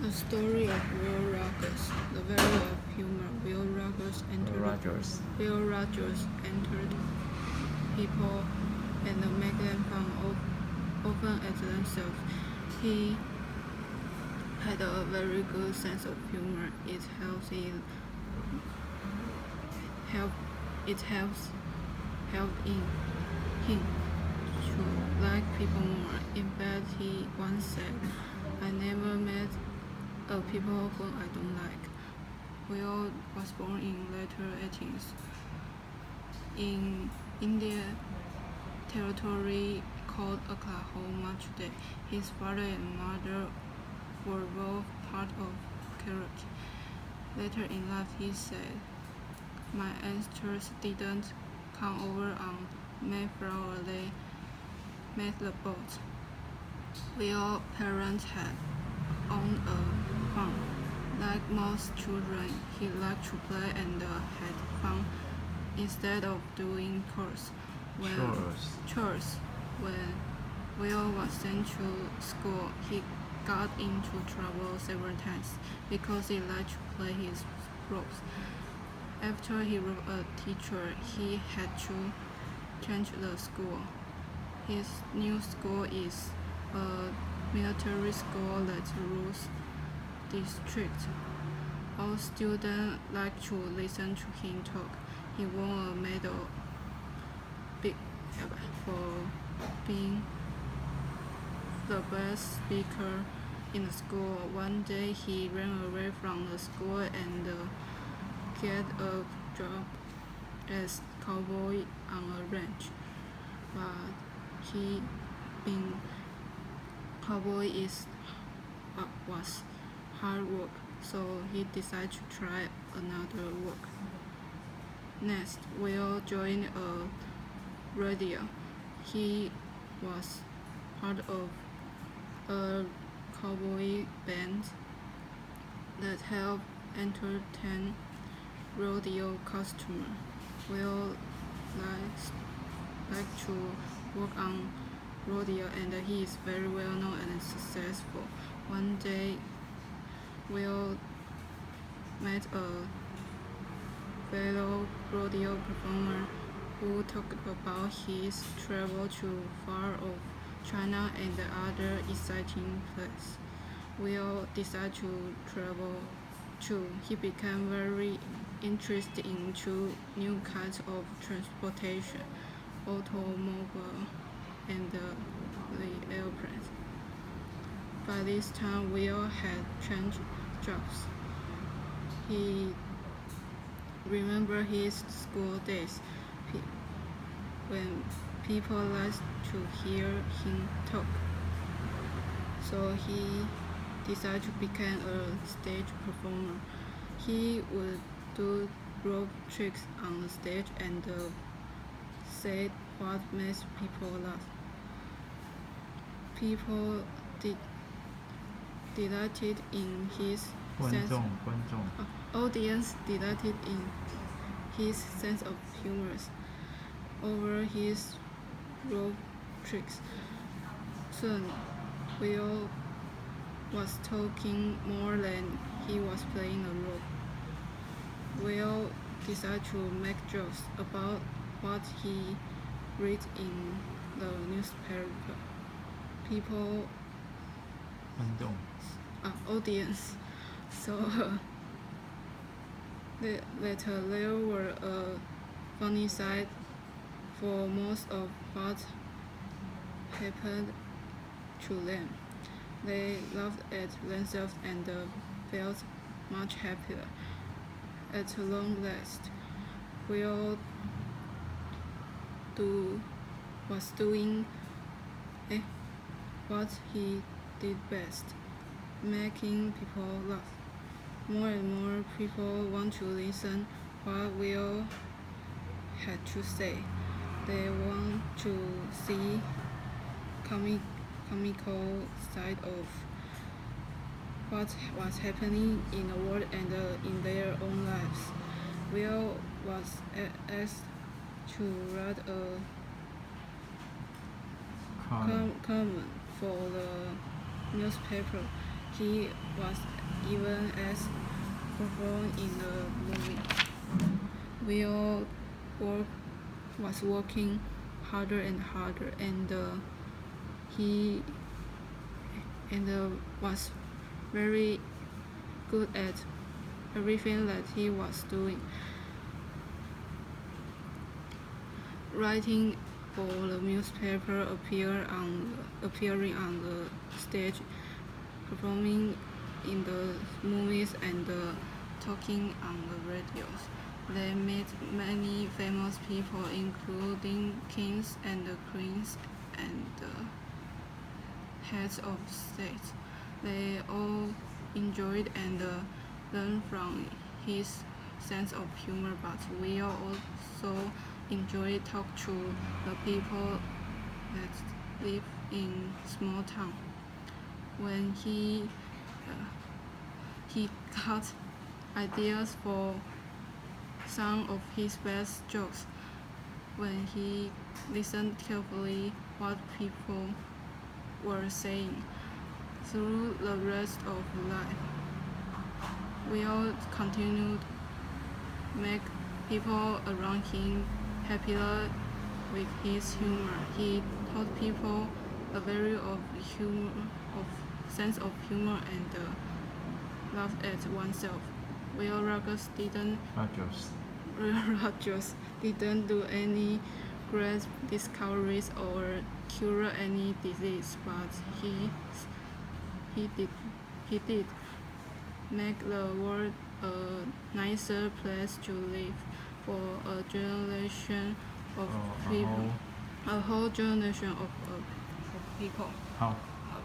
The story of Will Rogers, the value of humor. Will Rogers entered people and make them fun often at themselves. He had a very good sense of humor. It helped in him to like people more. In fact, he once said, "I never met people whom I don't like." Will was born in later 18th in Indian territory called Oklahoma today. His father and mother were both part of Cherokee. Later in life, he said, "My ancestors didn't come over on Mayflower, they made the boat." Will's parents had owned a farm. Like most children, he liked to play and had fun instead of doing chores. When Will was sent to school, he got into trouble several times because he liked to play his sports. After he wrote a teacher, he had to change the school. His new school is a military school that rules district. All students like to listen to him talk. He won a medal for being the best speaker in the school. One day he ran away from the school and get a job as cowboy on a ranch. But he being cowboy was hard work, so he decided to try another work. Next, Will joined a radio. He was part of a cowboy band that helped entertain rodeo customers. Will likes to work on rodeo and he is very well known and successful. One day, Will met a fellow rodeo performer who talked about his travel to far off China and other exciting places. Will decided to travel too. He became very interested in two new kinds of transportation, automobile and the airplane. By this time, Will had changed jobs. He remembered his school days when people liked to hear him talk. So he decided to become a stage performer. He would do rope tricks on the stage and say what makes people laugh. People delighted in his audience delighted in his sense of humor over his rope tricks. Soon, Will was talking more than he was playing a rope. Will decided to make jokes about what he read in the newspaper. People audience. So later there were a funny side for most of what happened to them. They laughed at themselves and felt much happier. At long last, Will was doing what he did best, making people laugh. More and more people want to listen what Will had to say. They want to see comical side of what was happening in the world and in their own lives. Will was asked to write a comment for the newspaper. He was even as performed in the movie. Will was working harder and harder, and he was very good at everything that he was doing. Writing for the newspaper, appearing on the stage, performing in the movies, and talking on the radios. They met many famous people, including kings and queens and heads of state. They all enjoyed and learned from his sense of humor, but we also enjoy talk to the people that live in small town. When he got ideas for some of his best jokes, when he listened carefully what people were saying. Through the rest of life, Will continued to make people around him happier with his humor. He taught people a value of sense of humor and laugh at oneself. Will Rogers didn't do any great discoveries or cure any disease, but he did make the world a nicer place to live for a generation of people, a whole generation of people. How?